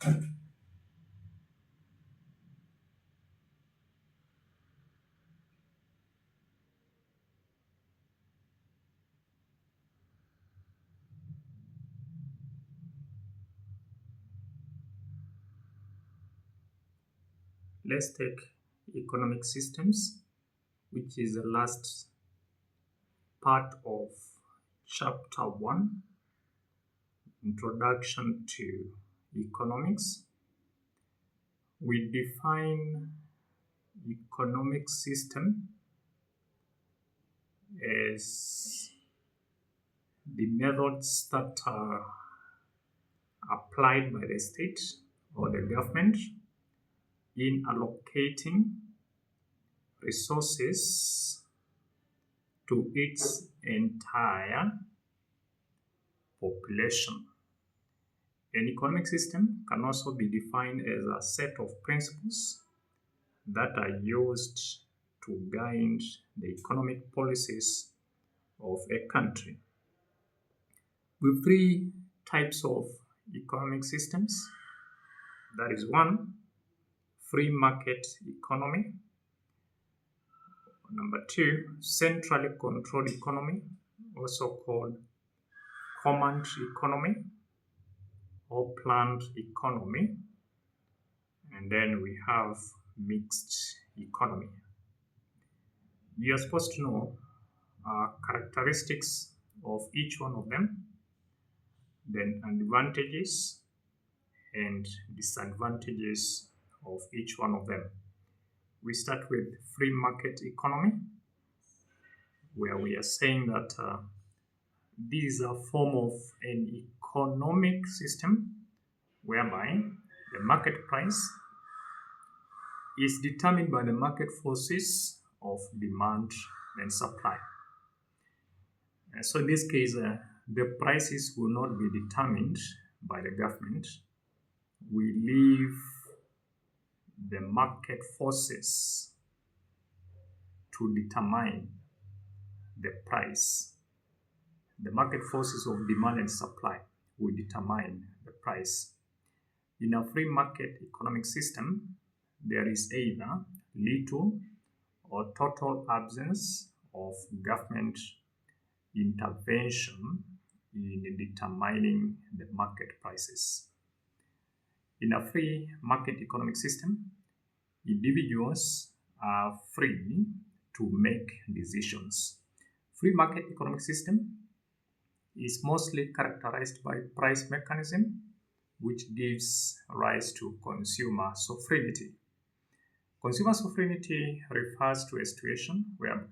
Let's take economic systems, which is the last part of chapter 1, Introduction to Economics. We define economic system as the methods that are applied by the state or the government in allocating resources to its entire population. An economic system can also be defined as a set of principles that are used to guide the economic policies of a country. We have 3 types of economic systems. That is 1, free market economy. Number 2, centrally controlled economy, also called command economy or planned economy. And then we have mixed economy. You are supposed to know characteristics of each one of them, then advantages and disadvantages of each one of them. We start with free market economy, where we are saying that this is a form of an economic system whereby the market price is determined by the market forces of demand and supply. And so in this case, the prices will not be determined by the government. We leave the market forces to determine the price. The market forces of demand and supply will determine the price. In a free market economic system, there is either little or total absence of government intervention in determining the market prices. In a free market economic system, individuals are free to make decisions. Free market economic system is mostly characterized by price mechanism, which gives rise to consumer sovereignty. Consumer sovereignty refers to a situation where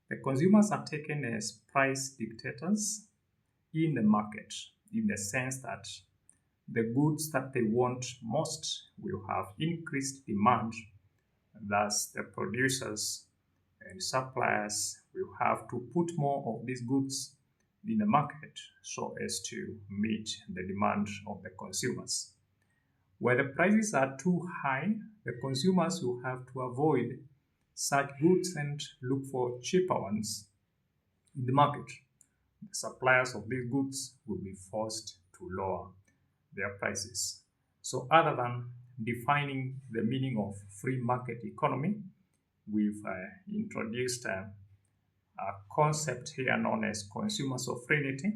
the consumers are taken as price dictators in the market, in the sense that the goods that they want most will have increased demand. Thus, the producers and suppliers will have to put more of these goods in the market so as to meet the demand of the consumers. Where the prices are too high, the consumers will have to avoid such goods and look for cheaper ones in the market. The suppliers of these goods will be forced to lower their prices. So other than defining the meaning of free market economy, we've introduced a concept here known as consumer sovereignty,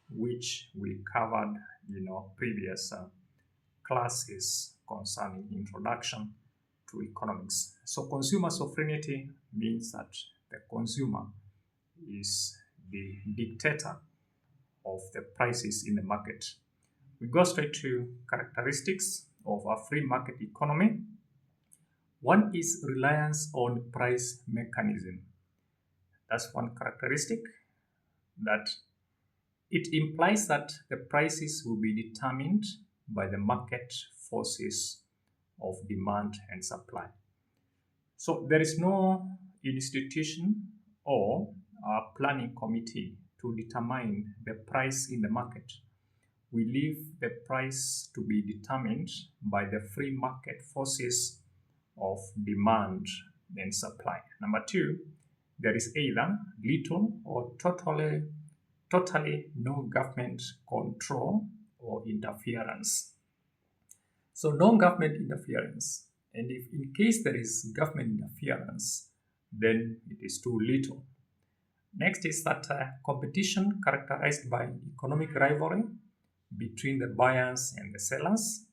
which we covered in our previous classes concerning introduction to economics. So consumer sovereignty means that the consumer is the dictator of the prices in the market. We go straight to characteristics of a free market economy. One is reliance on price mechanism. That's one characteristic, that it implies that the prices will be determined by the market forces of demand and supply. So there is no institution or a planning committee to determine the price in the market. We leave the price to be determined by the free market forces of demand and supply. Number 2, there is either little or totally no government control or interference. So no government interference. And if in case there is government interference, then it is too little. Next is that competition characterized by economic rivalry between the buyers and the sellers.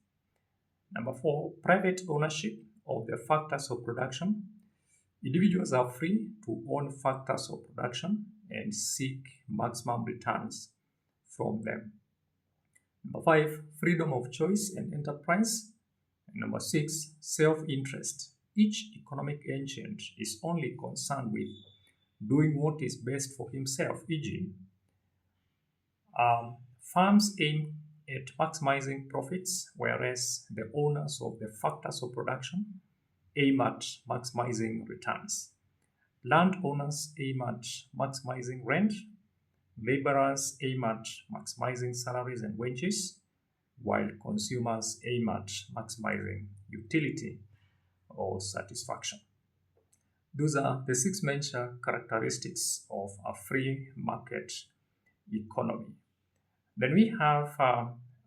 Number 4, private ownership of the factors of production. Individuals are free to own factors of production and seek maximum returns from them. Number 5, freedom of choice and enterprise. And number 6, self-interest. Each economic agent is only concerned with doing what is best for himself, e.g., firms aim at maximizing profits, whereas the owners of the factors of production aim at maximizing returns. Landowners aim at maximizing rent. Laborers aim at maximizing salaries and wages, while consumers aim at maximizing utility or satisfaction. Those are the 6 major characteristics of a free market economy. Then we have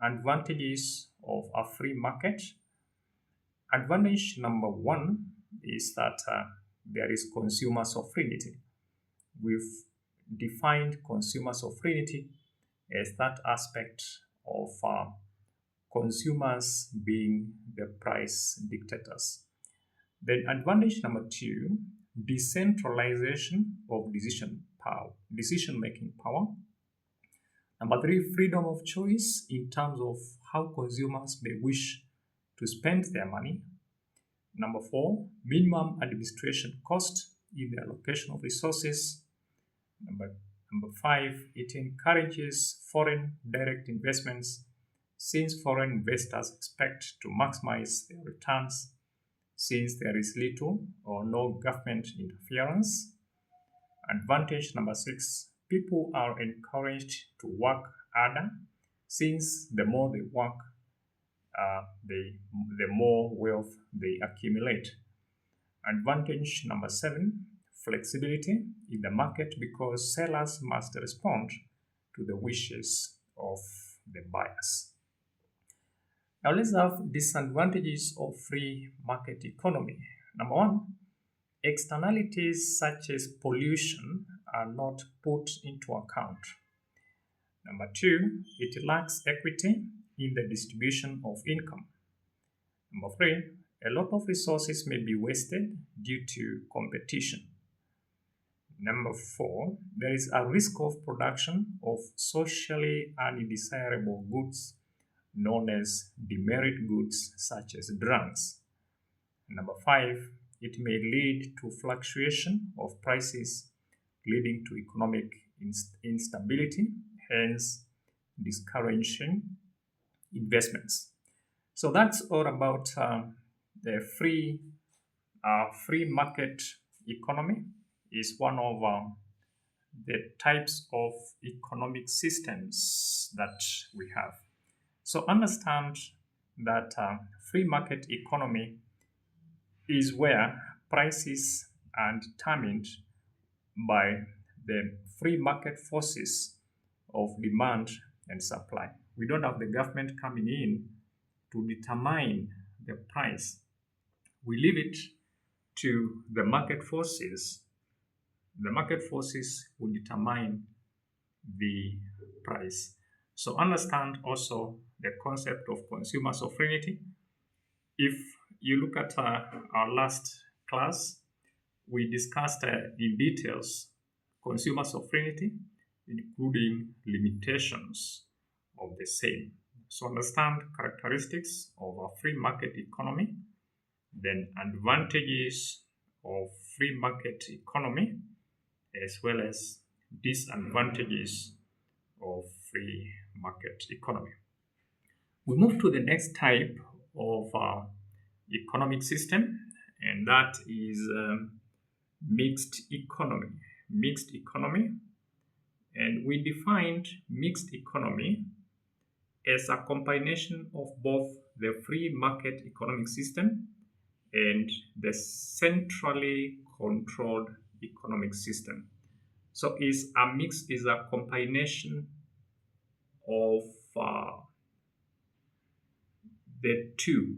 advantages of a free market. Advantage number 1 is that there is consumer sovereignty. We've defined consumer sovereignty as that aspect of consumers being the price dictators. Then advantage number 2, decentralization of decision-making power. Number 3, freedom of choice in terms of how consumers may wish to spend their money. Number 4, minimum administration cost in the allocation of resources. Number 5, it encourages foreign direct investments since foreign investors expect to maximize their returns since there is little or no government interference. Advantage number 6, people are encouraged to work harder since the more they work, the more wealth they accumulate. Advantage number 7, flexibility in the market because sellers must respond to the wishes of the buyers. Now let's have disadvantages of free market economy. Number 1, externalities such as pollution are not put into account. Number 2, it lacks equity in the distribution of income. Number 3, a lot of resources may be wasted due to competition. Number 4, there is a risk of production of socially undesirable goods known as demerit goods such as drugs. Number 5, it may lead to fluctuation of prices leading to economic instability, hence discouraging investments. So that's all about the free market economy. Is one of the types of economic systems that we have. So understand that free market economy is where prices are determined by the free market forces of demand and supply. We don't have the government coming in to determine the price. We leave it to the market forces. The market forces will determine the price. So understand also the concept of consumer sovereignty. If you look at our last class, we discussed in details consumer sovereignty, including limitations of the same. So understand characteristics of a free market economy, then advantages of free market economy, as well as disadvantages of free market economy. We move to the next type of economic system, and that is mixed economy. Mixed economy, and we defined mixed economy as a combination of both the free market economic system and the centrally controlled economic system. So is a combination of the two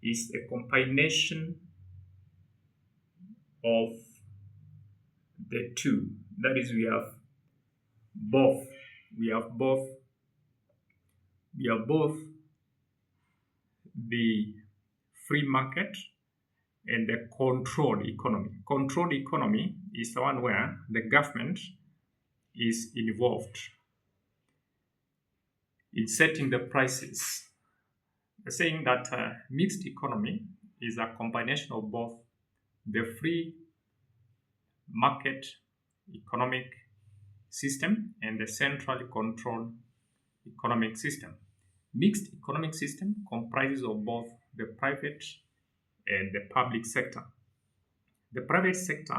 is a combination of the two. That is, we have both the free market and the controlled economy. Controlled economy is the one where the government is involved in setting the prices. We're saying that mixed economy is a combination of both the free market economic system and the centrally controlled economic system. Mixed economic system comprises of both the private and the public sector. The private sector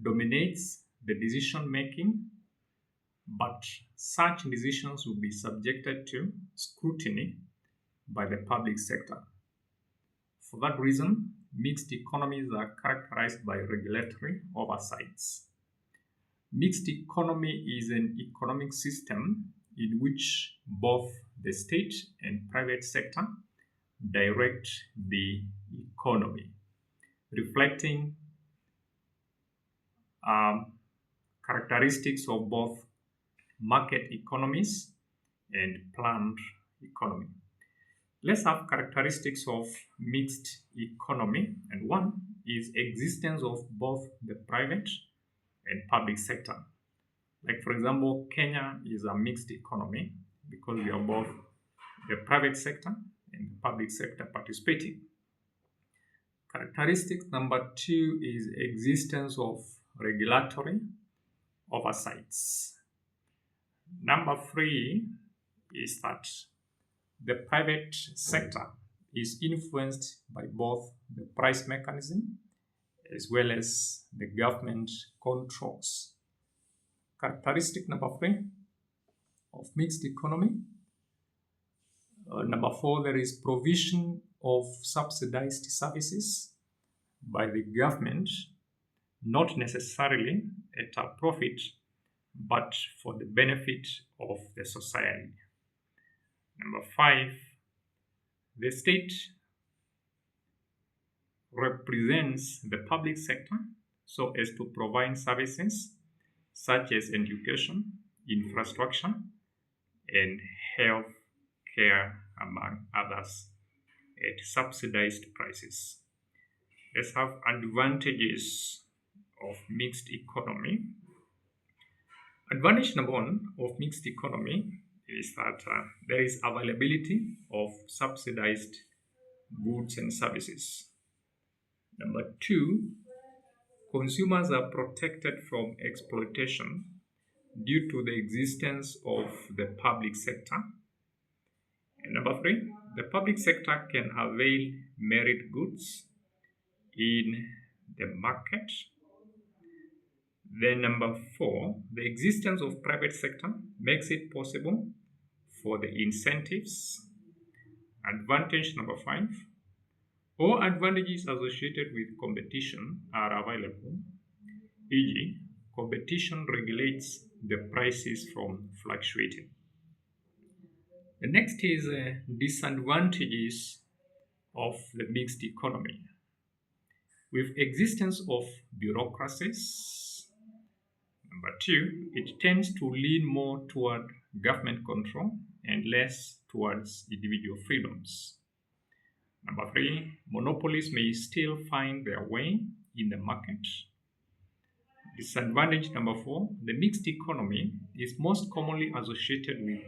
dominates the decision making, but such decisions will be subjected to scrutiny by the public sector. For that reason, mixed economies are characterized by regulatory oversights. Mixed economy is an economic system in which both the state and private sector direct the economy, reflecting characteristics of both market economies and planned economy. Let's have characteristics of mixed economy, and one is existence of both the private and public sector. Like, for example, Kenya is a mixed economy because we have both the private sector and the public sector participating. Characteristic number two is existence of regulatory oversights. Number three is that the private sector is influenced by both the price mechanism as well as the government controls. Characteristic number three of mixed economy. Number four, there is provision of subsidized services by the government, not necessarily at a profit, but for the benefit of the society. Number five, the state represents the public sector so as to provide services such as education, infrastructure, and health care, among others, at subsidized prices. Let's have advantages of mixed economy. Advantage number one of mixed economy is that there is availability of subsidized goods and services. Number two, consumers are protected from exploitation due to the existence of the public sector. And number three, the public sector can avail merit goods in the market. Then number four, the existence of private sector makes it possible for the incentives. Advantage number five, all advantages associated with competition are available, e.g., competition regulates the prices from fluctuating. The next is disadvantages of the mixed economy. With existence of bureaucracies, number two, it tends to lean more toward government control and less towards individual freedoms. Number three, monopolies may still find their way in the market. Disadvantage number four, the mixed economy is most commonly associated with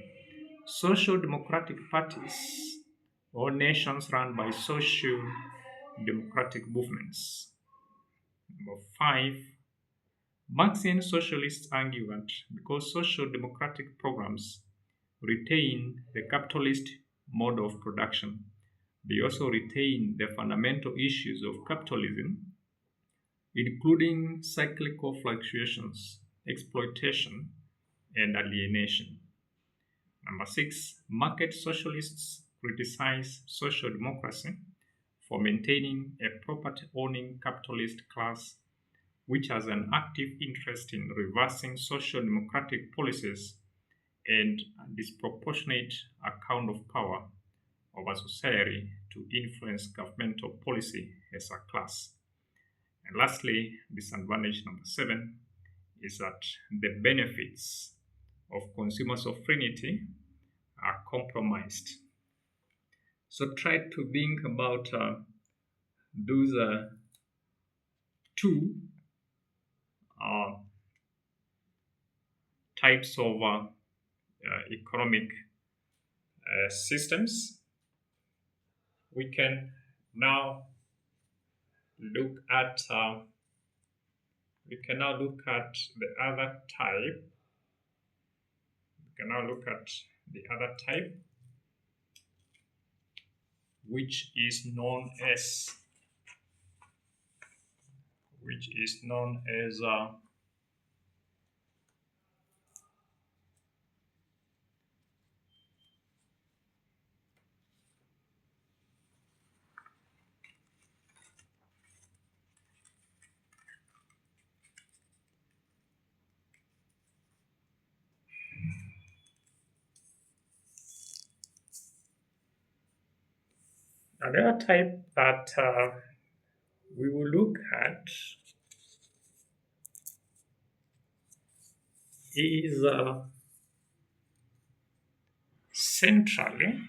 social democratic parties or nations run by social democratic movements. Number five, Marxian socialists argue that because social democratic programs retain the capitalist mode of production, they also retain the fundamental issues of capitalism, including cyclical fluctuations, exploitation, and alienation. Number six, market socialists criticize social democracy for maintaining a property-owning capitalist class which has an active interest in reversing social democratic policies and a disproportionate account of power of a society to influence governmental policy as a class. And lastly, disadvantage number 7 is that the benefits of consumer sovereignty are compromised. So try to think about those two types of economic systems. We can now look at the other type. We can now look at the other type, which is known as another type that we will look at is centrally.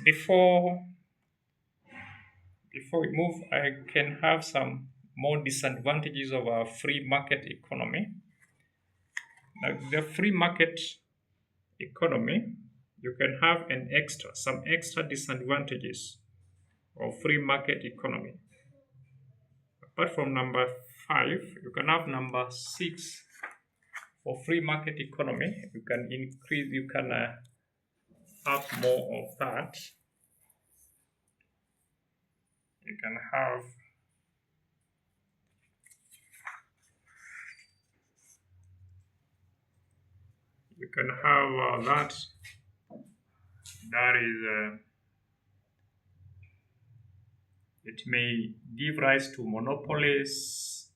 Before we move, I can have some more disadvantages of our free market economy. Now, the free market economy, you can have some extra disadvantages of free market economy. Apart from number 5, you can have number 6 for free market economy. You can have more of that. You can have that is it may give rise to monopolies,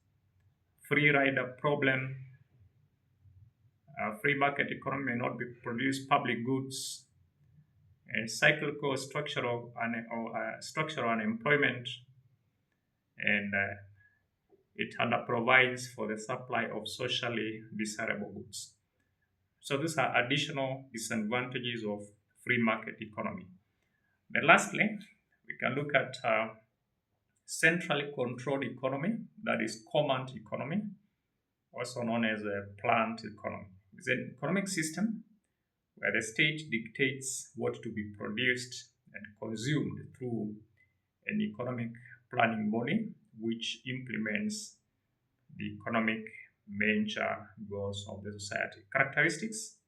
free rider problem. Free market economy may not be produce public goods, and cyclical structural unemployment, and it underprovides for the supply of socially desirable goods. So these are additional disadvantages of free market economy. Then lastly, we can look at centrally controlled economy, that is command economy, also known as a planned economy. It's an economic system where the state dictates what to be produced and consumed through an economic planning body which implements the economic major goals of the society. Characteristics: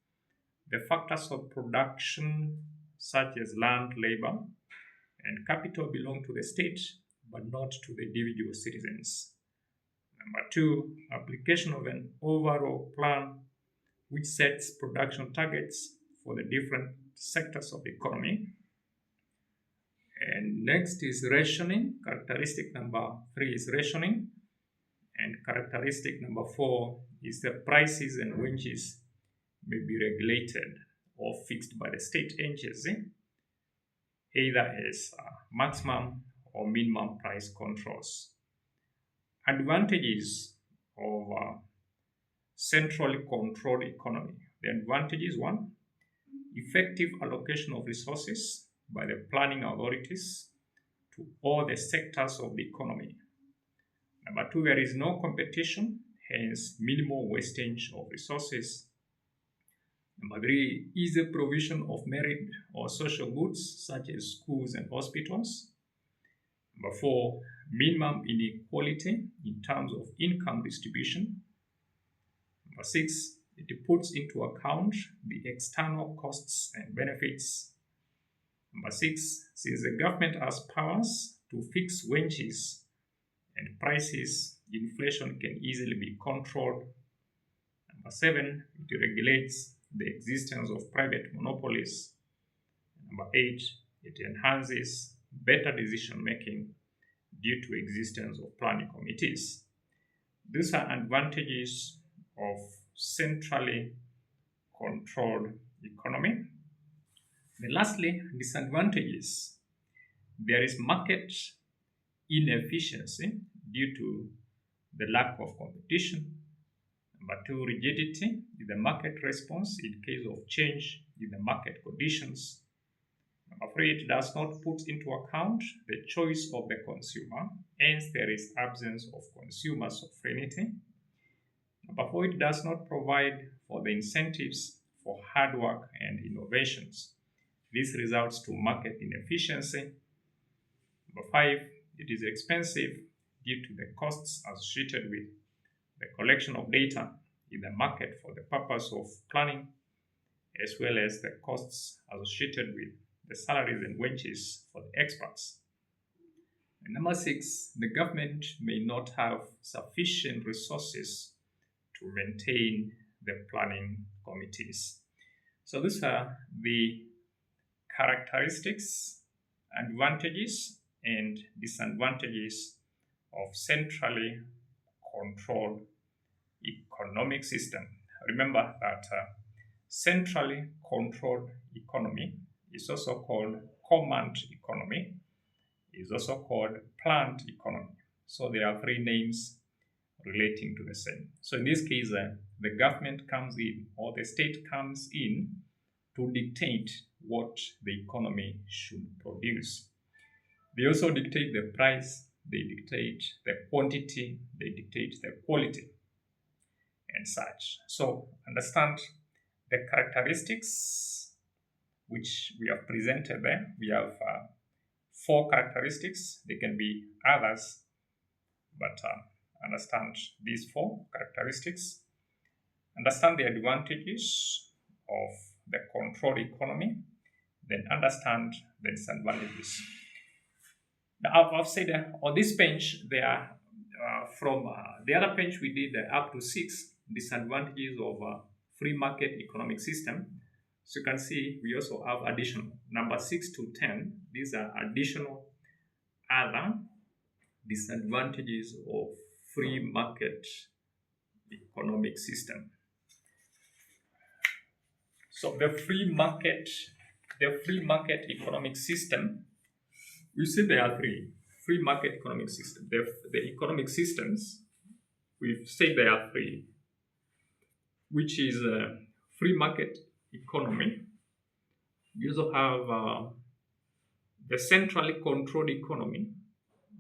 the factors of production such as land, labor, and capital belong to the state but not to the individual citizens. Number 2, application of an overall plan which sets production targets for the different sectors of the economy. And next is rationing. Characteristic number 3 is rationing. And characteristic number 4 is the prices and wages may be regulated or fixed by the state agency, either as maximum or minimum price controls. Advantages of centrally controlled economy. The advantage is: 1, effective allocation of resources by the planning authorities to all the sectors of the economy. Number 2, there is no competition, hence minimal wastage of resources. Number 3, easy provision of merit or social goods such as schools and hospitals. Number 4, minimum inequality in terms of income distribution. Number 6, it puts into account the external costs and benefits. Number 6, since the government has powers to fix wages and prices, inflation can easily be controlled. Number 7, it regulates the existence of private monopolies. Number 8, it enhances better decision making due to existence of planning committees. These are advantages of centrally controlled economy. And lastly, disadvantages. There is market inefficiency due to the lack of competition. Number two, rigidity in the market response in case of change in the market conditions. Number three, it does not put into account the choice of the consumer, hence there is absence of consumer sovereignty. Number four, it does not provide for the incentives for hard work and innovations. This results to market inefficiency. Number five, it is expensive due to the costs associated with the collection of data in the market for the purpose of planning, as well as the costs associated with the salaries and wages for the experts. And number six, the government may not have sufficient resources to maintain the planning committees. So these are the characteristics, advantages, and disadvantages of centrally controlled economic system. Remember that centrally controlled economy is also called command economy, is also called planned economy. So there are three names relating to the same. So in this case, the government comes in, or the state comes in to dictate what the economy should produce. They also dictate the price, they dictate the quantity, they dictate the quality, and such. So understand the characteristics which we have presented there. We have four characteristics. There can be others, but understand these four characteristics. Understand the advantages of the controlled economy, then understand the disadvantages. Now, I've said on this page, there are from the other page we did up to 6 disadvantages of free market economic system. So you can see we also have additional number 6 to 10. These are additional other disadvantages of free market economic system. So the free market economic system, we see there are three free market economic system. The economic systems, we've said there are three, which is free market economy. We also have the centrally controlled economy,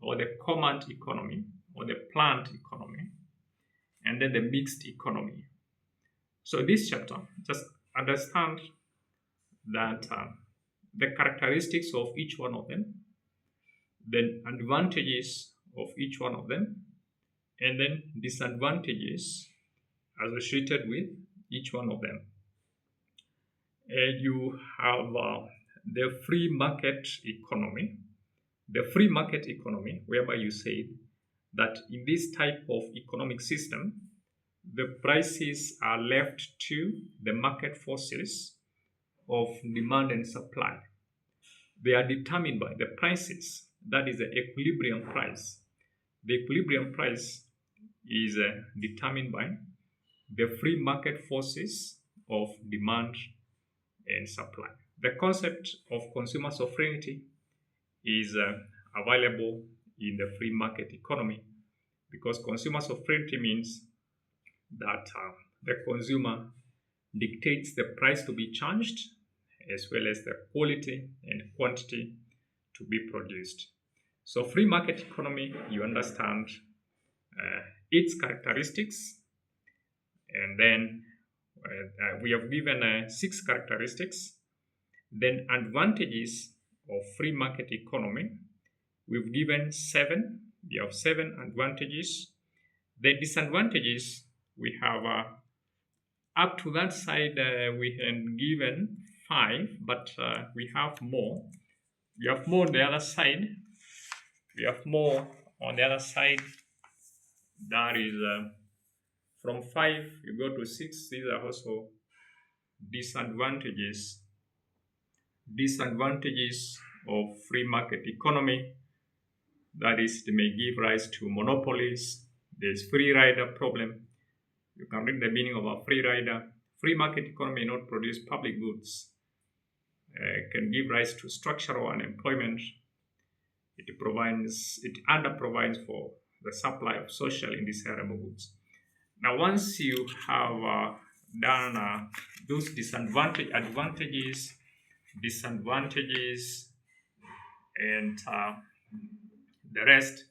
or the command economy, or the planned economy, and then the mixed economy. So this chapter, just understand that the characteristics of each one of them, then advantages of each one of them, and then disadvantages associated with each one of them. And you have the free market economy. The free market economy, whereby you say that in this type of economic system, the prices are left to the market forces of demand and supply. They are determined by the prices. That is the equilibrium price. The equilibrium price is determined by the free market forces of demand and supply. The concept of consumer sovereignty is available in the free market economy, because consumer sovereignty means that the consumer dictates the price to be charged, as well as the quality and quantity to be produced. So free market economy, you understand its characteristics, and then we have given 6 characteristics. Then advantages of free market economy, we've given 7. We have 7 advantages. The disadvantages, we have up to that side we have given 5, but we have more. We have more on the other side. We have more on the other side. That is from 5 you go to 6. These are also disadvantages of free market economy. That is, they may give rise to monopolies. There's free rider problem. You can read the meaning of a free rider. Free market economy not produce public goods. Can give rise to structural unemployment. It under-provides for the supply of social indesirable goods. Now, once you have done those advantages, disadvantages, and the rest,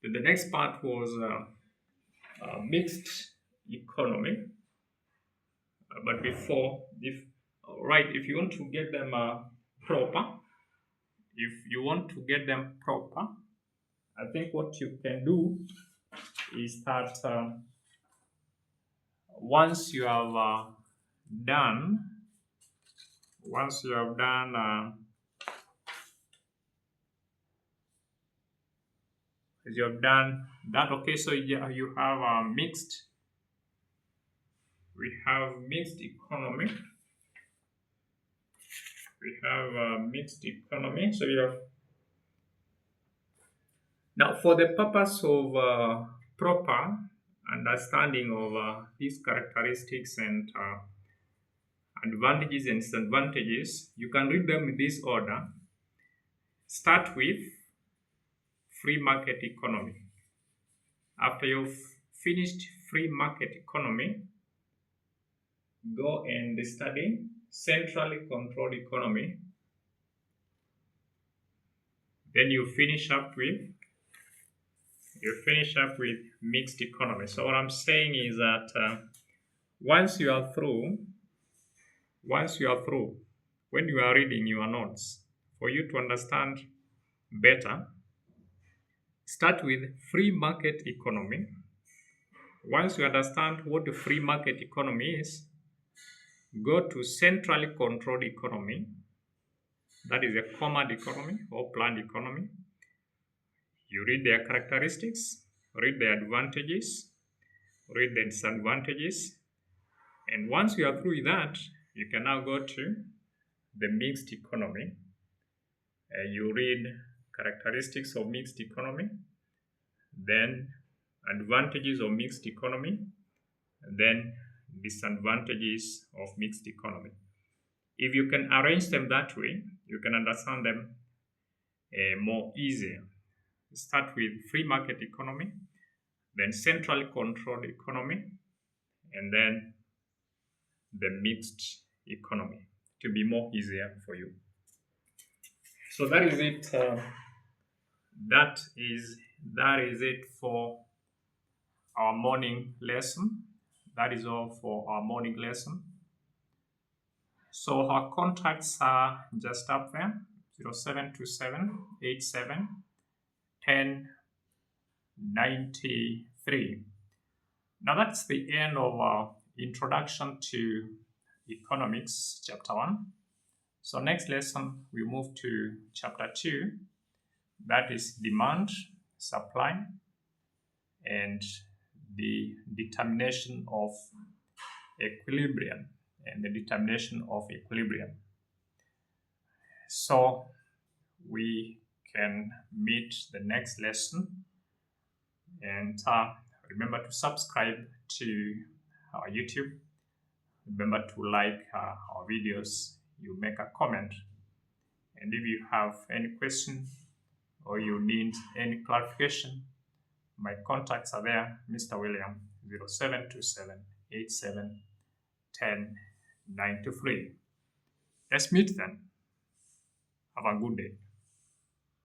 the next part was mixed economy. But before, if you want to get them proper, I think what you can do is that once you have done that, okay, so you have mixed. We have mixed economy. So you have now, for the purpose of proper understanding of these characteristics and advantages and disadvantages, you can read them in this order. Start with free market economy. After you've finished free market economy, go and study centrally controlled economy. Then you finish up with mixed economy. So what I'm saying is that once you are through, when you are reading your notes, for you to understand better, start with free market economy. Once you understand what the free market economy is, go to centrally controlled economy. That is a command economy or planned economy. You read their characteristics, read the advantages, read the disadvantages, and once you are through with that, you can now go to the mixed economy. You read characteristics of mixed economy, then advantages of mixed economy, then disadvantages of mixed economy. If you can arrange them that way, you can understand them more easier. Start with free market economy, then centrally controlled economy, and then the mixed economy to be more easier for you. So that is it. That is it for our morning lesson. That is all for our morning lesson. So our contacts are just up there: 0727 87 10 93. Now that's the end of our introduction to economics chapter 1. So next lesson we move to chapter 2, that is demand, supply, and the determination of equilibrium So we can meet the next lesson, and remember to subscribe to our YouTube. Remember to like our videos. You make a comment, and if you have any question or you need any clarification, my contacts are there. Mr. William, 0727 87 10 93. Let's meet then. Have a good day.